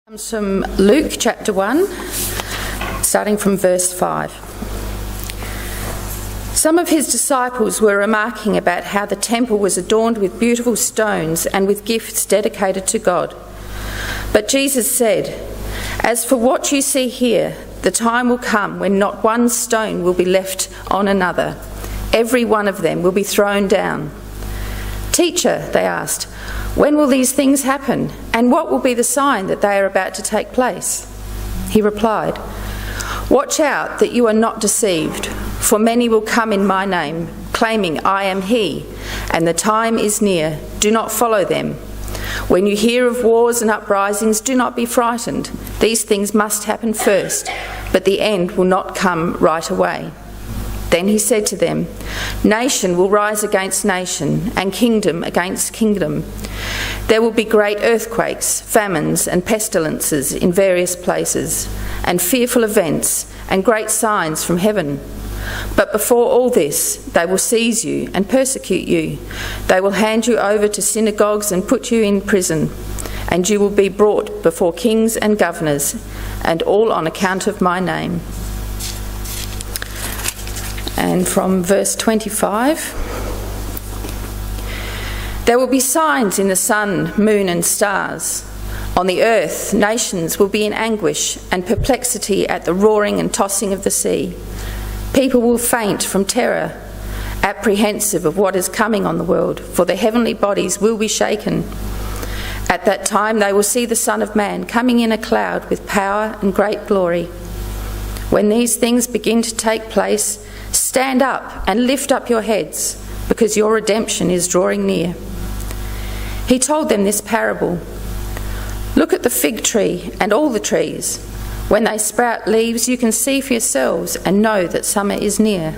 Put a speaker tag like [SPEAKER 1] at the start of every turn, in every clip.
[SPEAKER 1] Comes from Luke chapter 1, starting from verse 5. Some of his disciples were remarking about how the temple was adorned with beautiful stones and with gifts dedicated to God. But Jesus said, "As for what you see here, the time will come when not one stone will be left on another. Every one of them will be thrown down." "Teacher," they asked, "when will these things happen? And what will be the sign that they are about to take place?" He replied, "Watch out that you are not deceived, for many will come in my name, claiming I am he, and the time is near. Do not follow them. When you hear of wars and uprisings, do not be frightened. These things must happen first, but the end will not come right away." Then he said to them, "Nation will rise against nation, and kingdom against kingdom. There will be great earthquakes, famines, and pestilences in various places, and fearful events, and great signs from heaven. But before all this, they will seize you and persecute you. They will hand you over to synagogues and put you in prison, and you will be brought before kings and governors, and all on account of my name." And from verse 25, "There will be signs in the sun, moon and stars. On the earth, nations will be in anguish and perplexity at the roaring and tossing of the sea. People will faint from terror, apprehensive of what is coming on the world, for the heavenly bodies will be shaken. At that time they will see the Son of Man coming in a cloud with power and great glory. When these things begin to take place, stand up and lift up your heads, because your redemption is drawing near." He told them this parable. "Look at the fig tree and all the trees. When they sprout leaves, you can see for yourselves and know that summer is near.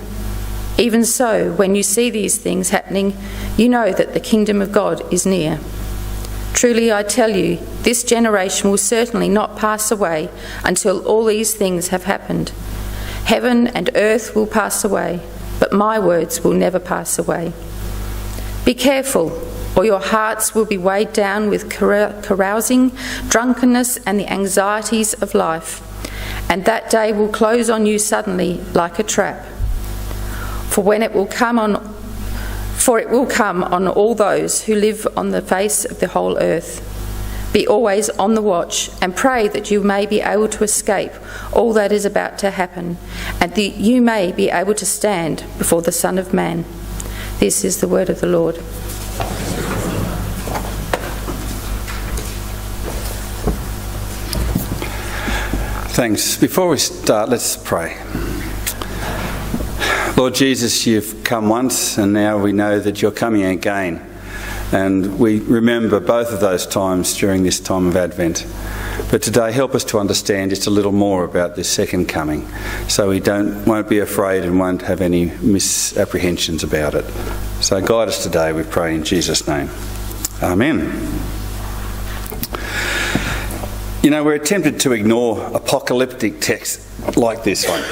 [SPEAKER 1] Even so, when you see these things happening, you know that the kingdom of God is near. Truly I tell you, this generation will certainly not pass away until all these things have happened. Heaven and earth will pass away, but my words will never pass away. Be careful, or your hearts will be weighed down with carousing, drunkenness, and the anxieties of life, and that day will close on you suddenly like a trap. For it will come on all those who live on the face of the whole earth. Be always on the watch and pray that you may be able to escape all that is about to happen, and that you may be able to stand before the Son of Man." This is the word of the Lord.
[SPEAKER 2] Thanks. Before we start, let's pray. Lord Jesus, you've come once, and now we know that you're coming again. And we remember both of those times during this time of Advent. But today, help us to understand just a little more about this second coming, so we won't be afraid and won't have any misapprehensions about it. So guide us today, we pray in Jesus' name. Amen. You know, we're tempted to ignore apocalyptic texts like this one.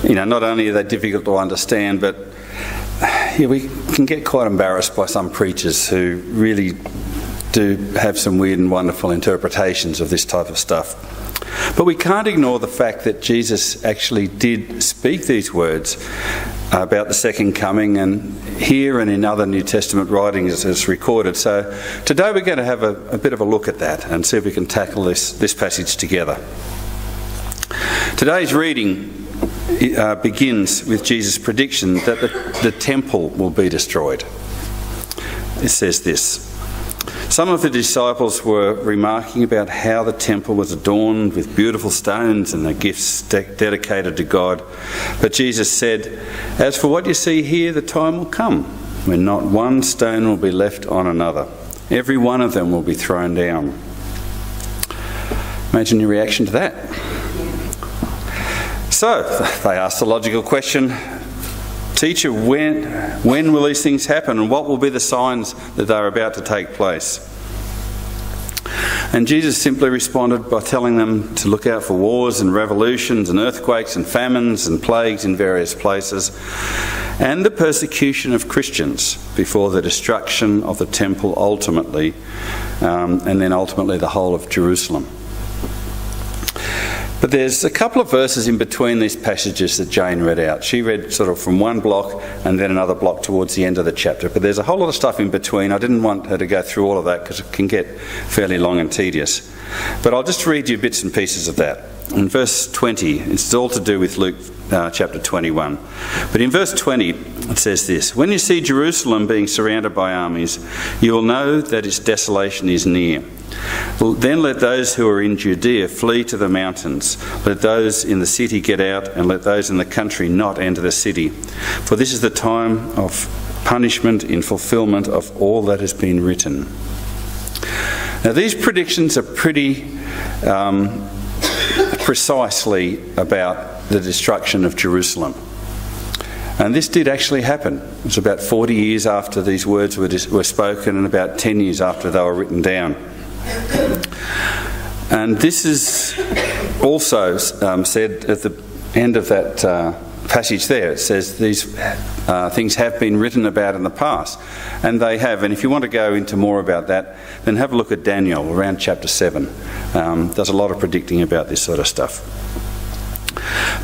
[SPEAKER 2] You know, not only are they difficult to understand, but we can get quite embarrassed by some preachers who really do have some weird and wonderful interpretations of this type of stuff. But we can't ignore the fact that Jesus actually did speak these words about the second coming, and here and in other New Testament writings it's recorded. So today we're going to have a bit of a look at that and see if we can tackle this passage together. Today's reading begins with Jesus' prediction that the temple will be destroyed. It says this: "Some of the disciples were remarking about how the temple was adorned with beautiful stones and the gifts dedicated to God. But Jesus said, 'As for what you see here, the time will come when not one stone will be left on another. Every one of them will be thrown down.'" Imagine your reaction to that. So, they asked the logical question, "Teacher, when will these things happen, and what will be the signs that they're about to take place?" And Jesus simply responded by telling them to look out for wars and revolutions and earthquakes and famines and plagues in various places, and the persecution of Christians before the destruction of the temple ultimately, and then ultimately the whole of Jerusalem. But there's a couple of verses in between these passages that Jane read out. She read sort of from one block and then another block towards the end of the chapter. But there's a whole lot of stuff in between. I didn't want her to go through all of that because it can get fairly long and tedious. But I'll just read you bits and pieces of that. In verse 20, it's all to do with Luke chapter 21. But in verse 20, it says this: "When you see Jerusalem being surrounded by armies, you will know that its desolation is near. Then let those who are in Judea flee to the mountains. Let those in the city get out, and let those in the country not enter the city. For this is the time of punishment in fulfilment of all that has been written." Now these predictions are pretty precisely about the destruction of Jerusalem. And this did actually happen. It was about 40 years after these words were spoken and about 10 years after they were written down. And this is also said at the end of that passage there. It says these things have been written about in the past. And they have. And if you want to go into more about that, then have a look at Daniel around chapter 7. Does a lot of predicting about this sort of stuff.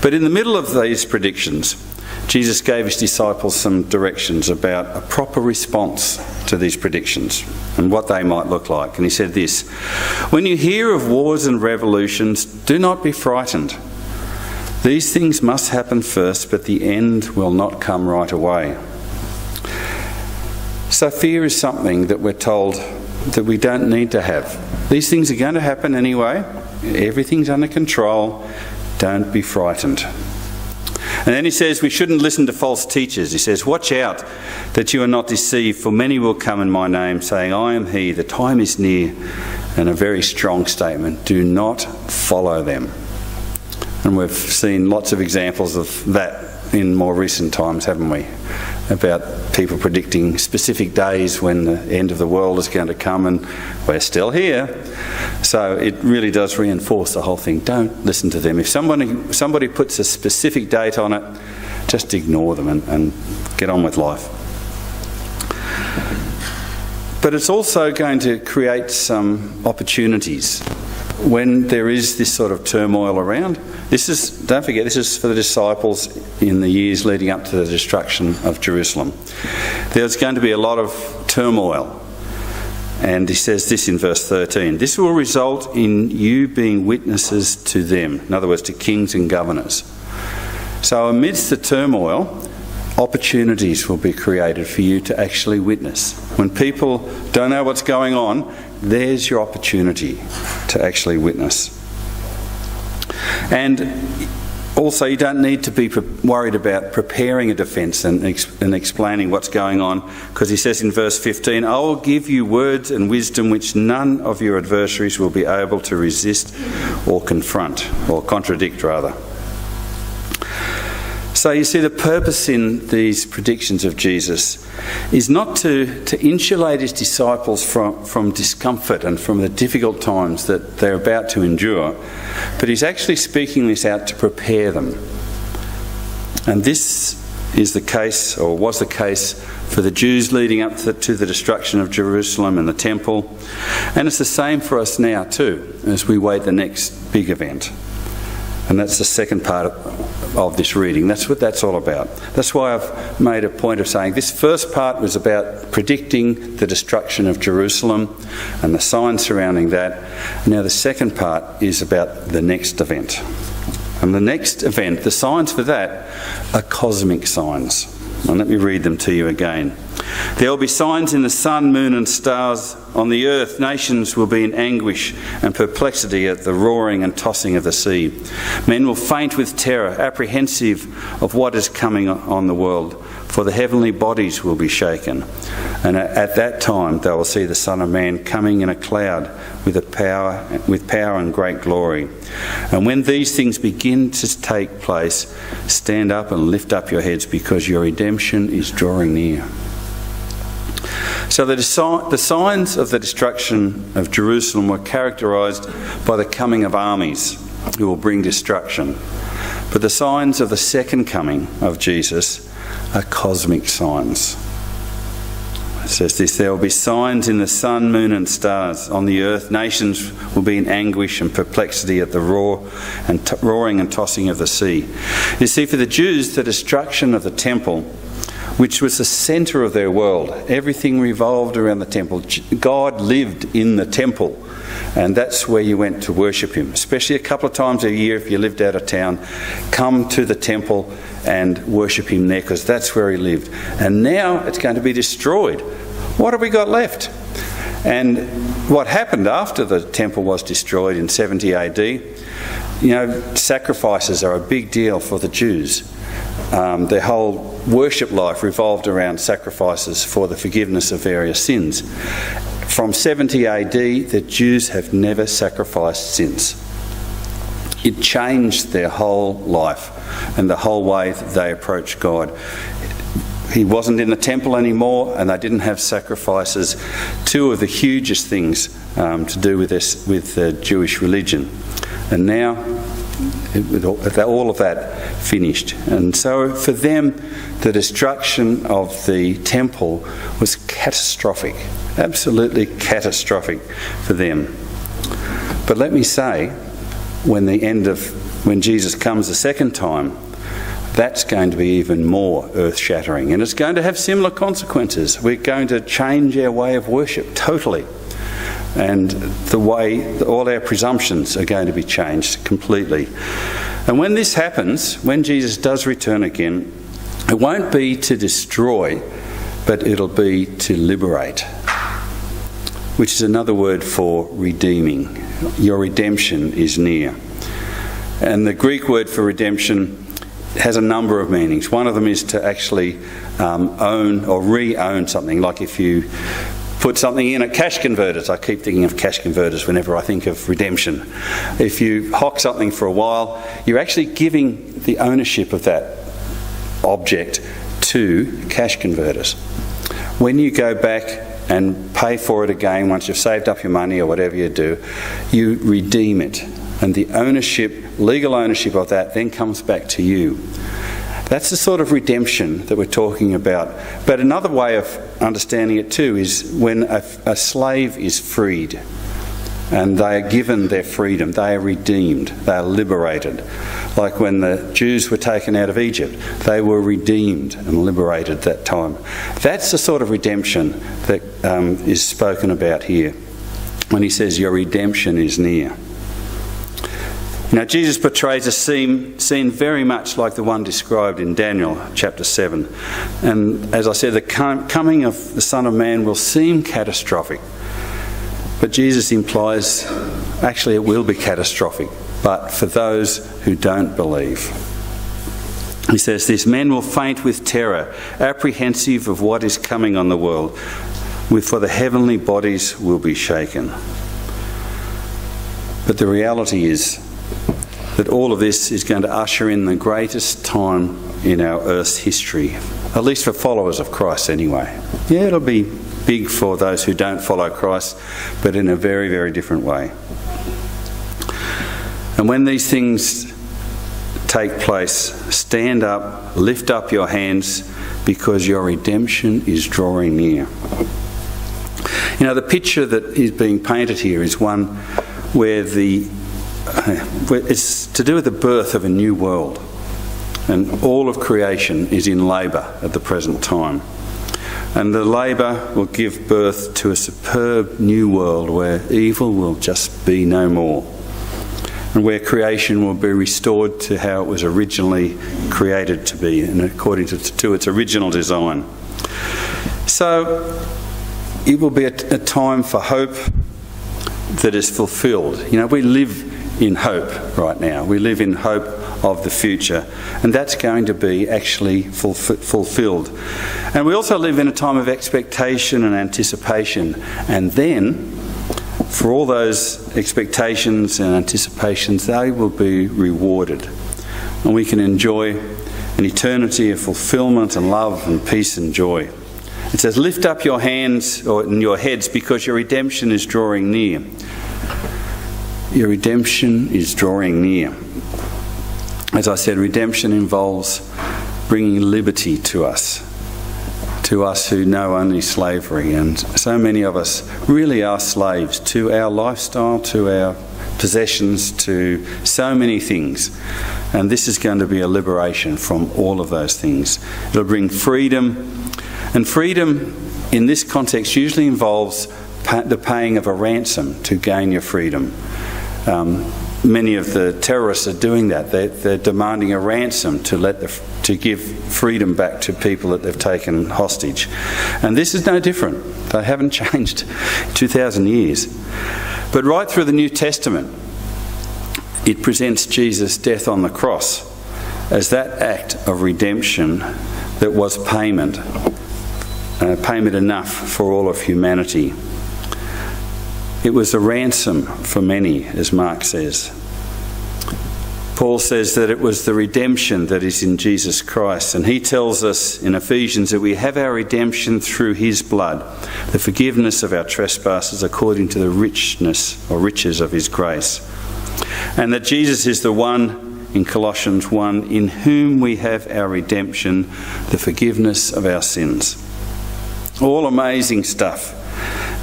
[SPEAKER 2] But in the middle of these predictions, Jesus gave his disciples some directions about a proper response to these predictions and what they might look like. And he said this: "When you hear of wars and revolutions, do not be frightened. These things must happen first, but the end will not come right away." So fear is something that we're told that we don't need to have. These things are going to happen anyway. Everything's under control. Don't be frightened. And then he says we shouldn't listen to false teachers. He says, "Watch out that you are not deceived, for many will come in my name, saying, 'I am he, the time is near.'" And a very strong statement: do not follow them. And we've seen lots of examples of that in more recent times, haven't we? About people predicting specific days when the end of the world is going to come, and we're still here. So it really does reinforce the whole thing. Don't listen to them. If somebody puts a specific date on it, just ignore them and get on with life. But it's also going to create some opportunities when there is this sort of turmoil around. Don't forget, this is for the disciples in the years leading up to the destruction of Jerusalem. There's going to be a lot of turmoil. And he says this in verse 13: "This will result in you being witnesses to them." In other words, to kings and governors. So amidst the turmoil, opportunities will be created for you to actually witness. When people don't know what's going on, there's your opportunity to actually witness. And also, you don't need to be worried about preparing a defence and explaining what's going on, because he says in verse 15, "I will give you words and wisdom which none of your adversaries will be able to resist or confront," or contradict rather. So you see, the purpose in these predictions of Jesus is not to insulate his disciples from discomfort and from the difficult times that they're about to endure, but he's actually speaking this out to prepare them. And this is the case, or was the case, for the Jews leading up to the destruction of Jerusalem and the temple. And it's the same for us now too, as we wait the next big event. And that's the second part of this reading. That's what that's all about. That's why I've made a point of saying this first part was about predicting the destruction of Jerusalem and the signs surrounding that. Now the second part is about the next event. And the next event, the signs for that, are cosmic signs. And let me read them to you again. "There will be signs in the sun, moon and stars. On the earth, nations will be in anguish and perplexity at the roaring and tossing of the sea. Men will faint with terror, apprehensive of what is coming on the world, for the heavenly bodies will be shaken. And at that time they will see the Son of Man coming in a cloud with power and great glory. And when these things begin to take place, stand up and lift up your heads, because your redemption is drawing near." So the signs of the destruction of Jerusalem were characterised by the coming of armies who will bring destruction. But the signs of the second coming of Jesus are cosmic signs. It says this, there will be signs in the sun, moon and stars. On the earth, nations will be in anguish and perplexity at the roaring and tossing of the sea. You see, for the Jews, the destruction of the temple, which was the centre of their world, everything revolved around the temple. God lived in the temple, and that's where you went to worship him. Especially a couple of times a year, if you lived out of town, come to the temple and worship him there, because that's where he lived. And now it's going to be destroyed. What have we got left? And what happened after the temple was destroyed in 70 AD, sacrifices are a big deal for the Jews. Their whole worship life revolved around sacrifices for the forgiveness of various sins. From 70 AD, the Jews have never sacrificed since. It changed their whole life and the whole way that they approached God. He wasn't in the temple anymore, and they didn't have sacrifices. Two of the hugest things to do with the Jewish religion. And now, all of that finished. And so for them, the destruction of the temple was catastrophic, absolutely catastrophic for them. But let me say, when Jesus comes the second time, that's going to be even more earth-shattering, and it's going to have similar consequences. We're going to change our way of worship totally, and the way all our presumptions are going to be changed completely. And when this happens, when Jesus does return again, it won't be to destroy, but it'll be to liberate, which is another word for redeeming. Your redemption is near. And the Greek word for redemption has a number of meanings. One of them is to actually own or re-own something, like if you put something in at cash converters. I keep thinking of cash converters whenever I think of redemption. If you hock something for a while, you're actually giving the ownership of that object to cash converters. When you go back and pay for it again, once you've saved up your money or whatever you do, you redeem it. And the legal ownership of that then comes back to you. That's the sort of redemption that we're talking about. But another way of understanding it too is when a slave is freed and they are given their freedom, they are redeemed, they are liberated. Like when the Jews were taken out of Egypt, they were redeemed and liberated that time. That's the sort of redemption that is spoken about here when he says your redemption is near. Now, Jesus portrays a scene very much like the one described in Daniel chapter 7. And as I said, the coming of the Son of Man will seem catastrophic. But Jesus implies, actually, it will be catastrophic, but for those who don't believe. He says this, men will faint with terror, apprehensive of what is coming on the world, for the heavenly bodies will be shaken. But the reality is that all of this is going to usher in the greatest time in our earth's history, at least for followers of Christ anyway. Yeah, it'll be big for those who don't follow Christ, but in a very, very different way. And when these things take place, stand up, lift up your hands, because your redemption is drawing near. The picture that is being painted here is one where it's to do with the birth of a new world, and all of creation is in labour at the present time, and the labour will give birth to a superb new world where evil will just be no more, and where creation will be restored to how it was originally created to be and according to its original design. So it will be a time for hope that is fulfilled. We live in hope right now. We live in hope of the future, and that's going to be actually fulfilled. And we also live in a time of expectation and anticipation, and then for all those expectations and anticipations, they will be rewarded, and we can enjoy an eternity of fulfillment and love and peace and joy. It says, lift up your hands or your heads, because your redemption is drawing near. Your redemption is drawing near. As I said, redemption involves bringing liberty to us. to us who know only slavery. And so many of us really are slaves to our lifestyle, to our possessions, to so many things. And this is going to be a liberation from all of those things. It'll bring freedom. And freedom in this context usually involves the paying of a ransom to gain your freedom. Many of the terrorists are doing that. They're demanding a ransom to give freedom back to people that they've taken hostage. And this is no different. They haven't changed in 2,000 years. But right through the New Testament, it presents Jesus' death on the cross as that act of redemption that was payment enough for all of humanity. It was a ransom for many, as Mark says. Paul says that it was the redemption that is in Jesus Christ, and he tells us in Ephesians that we have our redemption through his blood, the forgiveness of our trespasses according to the richness or riches of his grace. And that Jesus is the one, in Colossians 1, in whom we have our redemption, the forgiveness of our sins. All amazing stuff.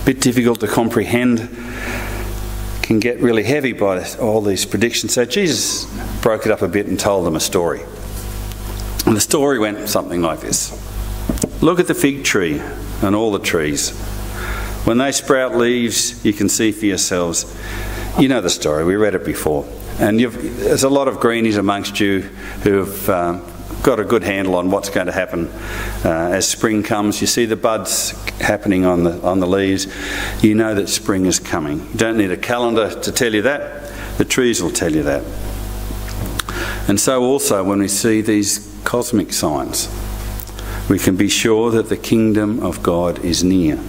[SPEAKER 2] A bit difficult to comprehend, can get really heavy by all these predictions. So Jesus broke it up a bit and told them a story. And the story went something like this. Look at the fig tree and all the trees. When they sprout leaves, you can see for yourselves. You know the story, we read it before. And there's a lot of greenies amongst you who have got a good handle on what's going to happen as spring comes. You see the buds happening on the leaves. You know that spring is coming. You don't need a calendar to tell you that. The trees will tell you that. And so also when we see these cosmic signs, we can be sure that the kingdom of God is near.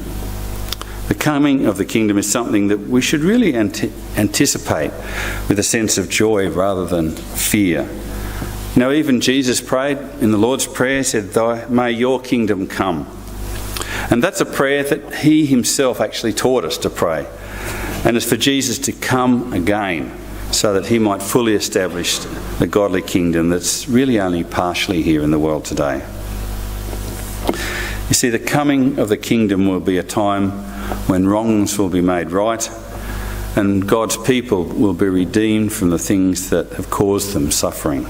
[SPEAKER 2] The coming of the kingdom is something that we should really anticipate with a sense of joy rather than fear. You know, even Jesus prayed in the Lord's Prayer, said, "May your kingdom come." And that's a prayer that he himself actually taught us to pray. And it's for Jesus to come again so that he might fully establish the godly kingdom that's really only partially here in the world today. You see, the coming of the kingdom will be a time when wrongs will be made right and God's people will be redeemed from the things that have caused them suffering.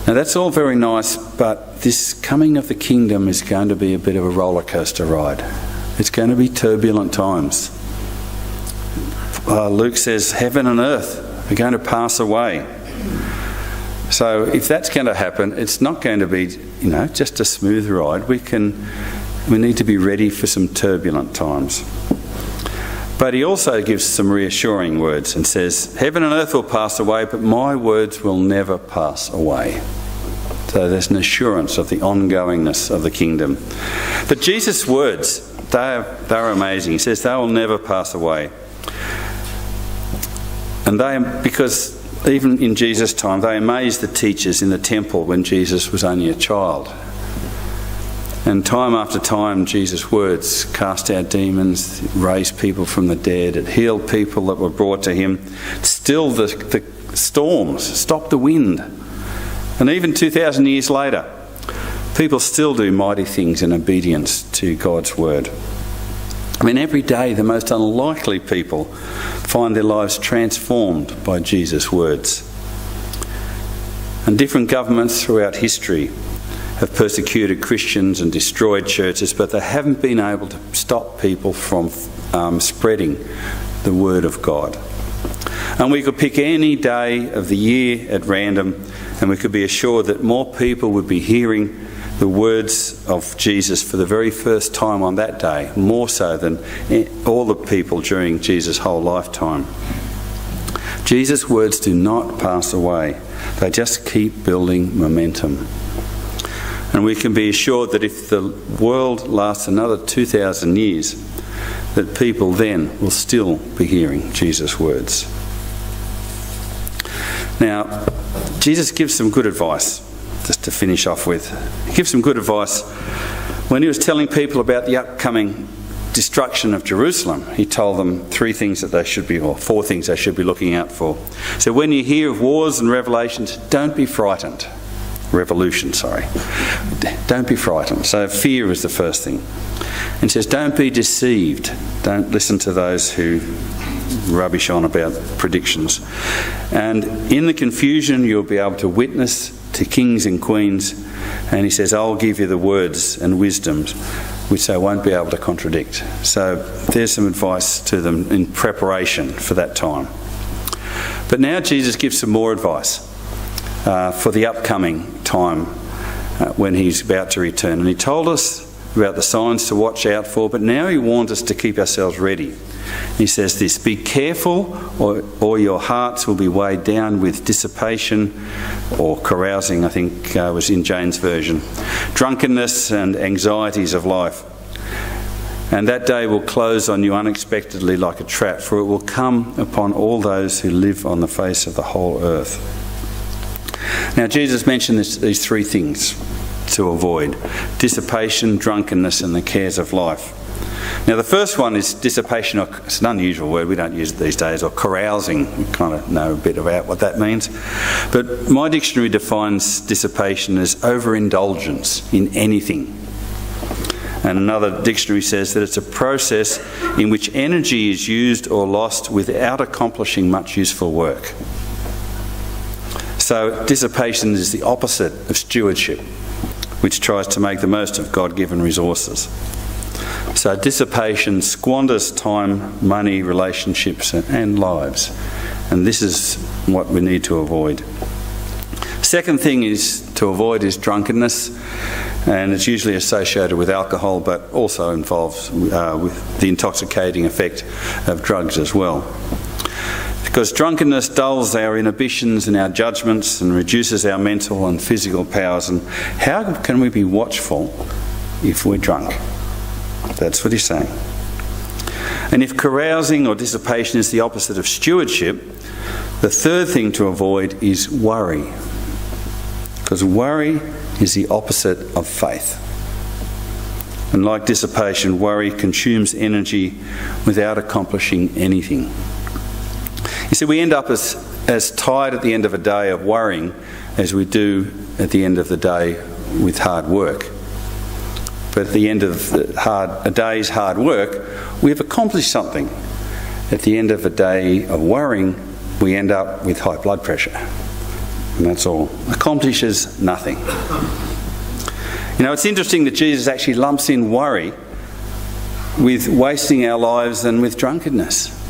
[SPEAKER 2] Now that's all very nice, but this coming of the kingdom is going to be a bit of a roller coaster ride. It's going to be turbulent times. Luke says heaven and earth are going to pass away. So if that's going to happen, it's not going to be, just a smooth ride. We need to be ready for some turbulent times. But he also gives some reassuring words and says, heaven and earth will pass away, but my words will never pass away. So there's an assurance of the ongoingness of the kingdom. But Jesus' words, they're amazing. He says they will never pass away. And because even in Jesus' time, they amazed the teachers in the temple when Jesus was only a child. And time after time, Jesus' words cast out demons, raised people from the dead, it healed people that were brought to him, stilled the storms, stopped the wind. And even 2,000 years later, people still do mighty things in obedience to God's word. I mean, every day the most unlikely people find their lives transformed by Jesus' words. And different governments throughout history have persecuted Christians and destroyed churches, but they haven't been able to stop people from spreading the word of God. And we could pick any day of the year at random, and we could be assured that more people would be hearing the words of Jesus for the very first time on that day, more so than all the people during Jesus' whole lifetime. Jesus' words do not pass away. They just keep building momentum. And we can be assured that if the world lasts another 2,000 years, that people then will still be hearing Jesus' words. Now, Jesus gives some good advice, just to finish off with. He gives some good advice when he was telling people about the upcoming destruction of Jerusalem. He told them 4 things they should be looking out for. So when you hear of wars and revelations, don't be frightened. revolution. Don't be frightened. So fear is the first thing. And it says, don't be deceived. Don't listen to those who rubbish on about predictions. And in the confusion, you'll be able to witness to kings and queens. And he says, I'll give you the words and wisdoms which they won't be able to contradict. So there's some advice to them in preparation for that time. But now Jesus gives some more advice for the upcoming time when he's about to return. And he told us about the signs to watch out for, but now he warns us to keep ourselves ready. He says this, be careful or your hearts will be weighed down with dissipation or carousing, I think was in Jane's version, drunkenness and anxieties of life. And that day will close on you unexpectedly like a trap, for it will come upon all those who live on the face of the whole earth. Now Jesus mentioned these three things to avoid: dissipation, drunkenness and the cares of life. Now the first one is dissipation, or it's an unusual word, we don't use it these days, or carousing. We kind of know a bit about what that means. But my dictionary defines dissipation as overindulgence in anything. And another dictionary says that it's a process in which energy is used or lost without accomplishing much useful work. So dissipation is the opposite of stewardship, which tries to make the most of God-given resources. So dissipation squanders time, money, relationships and lives. And this is what we need to avoid. Second thing to avoid is drunkenness. And it's usually associated with alcohol, but also involves with the intoxicating effect of drugs as well. Because drunkenness dulls our inhibitions and our judgments and reduces our mental and physical powers. And how can we be watchful if we're drunk? That's what he's saying. And if carousing or dissipation is the opposite of stewardship, the third thing to avoid is worry. Because worry is the opposite of faith. And like dissipation, worry consumes energy without accomplishing anything. You see, we end up as tired at the end of a day of worrying as we do at the end of the day with hard work. But at the end of a day's hard work, we've accomplished something. At the end of a day of worrying, we end up with high blood pressure. And that's all. Accomplishes nothing. You know, it's interesting that Jesus actually lumps in worry with wasting our lives and with drunkenness.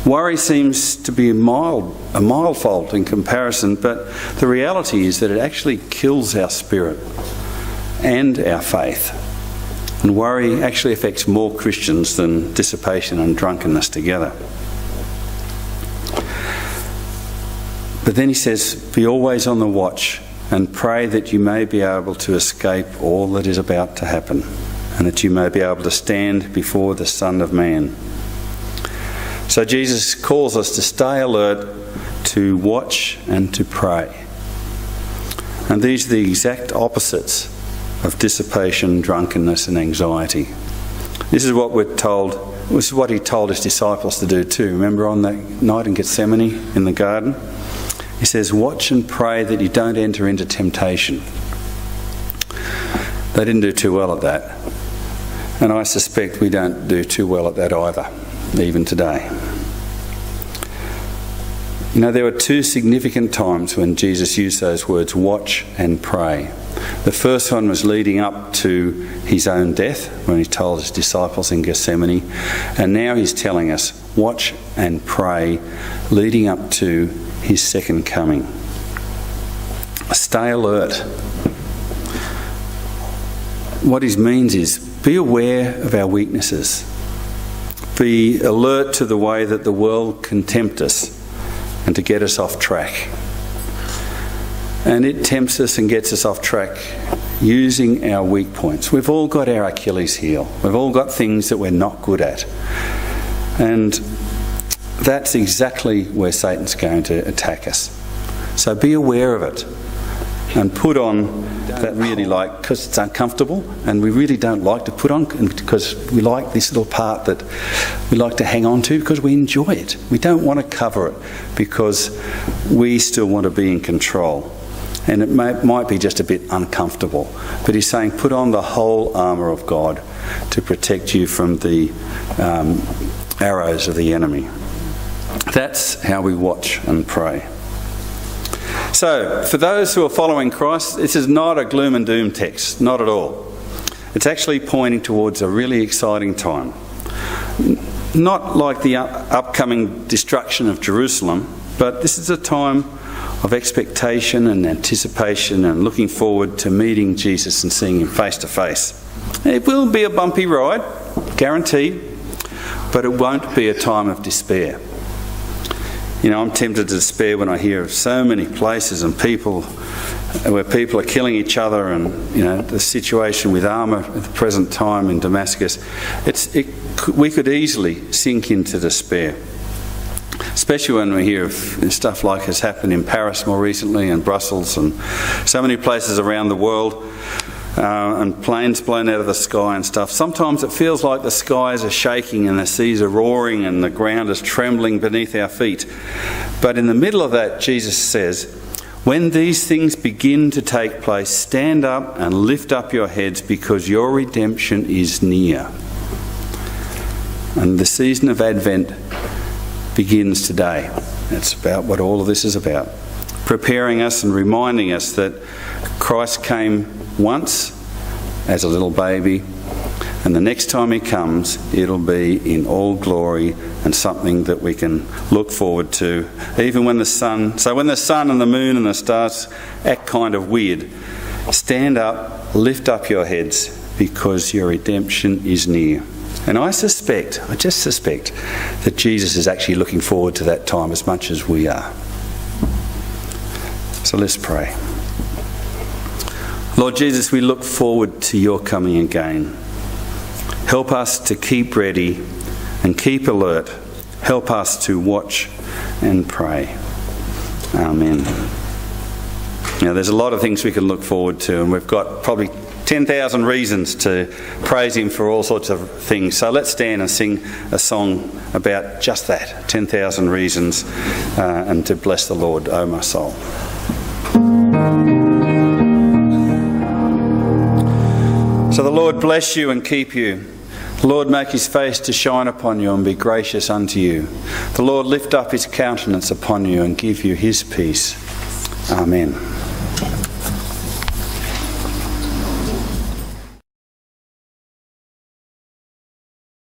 [SPEAKER 2] Worry seems to be a mild fault in comparison, but the reality is that it actually kills our spirit and our faith. And worry actually affects more Christians than dissipation and drunkenness together. But then he says, be always on the watch and pray that you may be able to escape all that is about to happen and that you may be able to stand before the Son of Man. So Jesus calls us to stay alert, to watch and to pray. And these are the exact opposites of dissipation, drunkenness and anxiety. This is what we're told. This is what he told his disciples to do too. Remember on that night in Gethsemane in the garden? He says, watch and pray that you don't enter into temptation. They didn't do too well at that. And I suspect we don't do too well at that either, even today. You know, there were two significant times when Jesus used those words, watch and pray. The first one was leading up to his own death, when he told his disciples in Gethsemane. And now he's telling us, watch and pray, leading up to his second coming. Stay alert. What he means is, be aware of our weaknesses. Be alert to the way that the world can tempt us and to get us off track. And it tempts us and gets us off track using our weak points. We've all got our Achilles heel. We've all got things that we're not good at. And that's exactly where Satan's going to attack us. So be aware of it and put on that really like, because it's uncomfortable and we really don't like to put on, because we like this little part that we like to hang on to because we enjoy it. We don't want to cover it because we still want to be in control. And it might be just a bit uncomfortable. But he's saying, put on the whole armour of God to protect you from the arrows of the enemy. That's how we watch and pray. So, for those who are following Christ, this is not a gloom and doom text, not at all. It's actually pointing towards a really exciting time. Not like the upcoming destruction of Jerusalem, but this is a time of expectation and anticipation and looking forward to meeting Jesus and seeing him face to face. It will be a bumpy ride, guaranteed, but it won't be a time of despair. You know, I'm tempted to despair when I hear of so many places and people where people are killing each other, and, you know, the situation with armour at the present time in Damascus. We could easily sink into despair, especially when we hear of stuff like has happened in Paris more recently and Brussels and so many places around the world, and planes blown out of the sky and stuff. Sometimes it feels like the skies are shaking and the seas are roaring and the ground is trembling beneath our feet. But in the middle of that, Jesus says, when these things begin to take place, stand up and lift up your heads, because your redemption is near. And the season of Advent begins today. That's about what all of this is about. Preparing us and reminding us that Christ came once as a little baby, and the next time he comes, it'll be in all glory and something that we can look forward to, even when the sun and the moon and the stars act kind of weird. Stand up, lift up your heads, because your redemption is near. And I just suspect that Jesus is actually looking forward to that time as much as we are. So let's pray. Lord Jesus, we look forward to your coming again. Help us to keep ready and keep alert. Help us to watch and pray. Amen. Now, there's a lot of things we can look forward to, and we've got probably 10,000 reasons to praise him for all sorts of things. So let's stand and sing a song about just that, 10,000 reasons, and to bless the Lord, O my soul. So the Lord bless you and keep you. The Lord make his face to shine upon you and be gracious unto you. The Lord lift up his countenance upon you and give you his peace. Amen.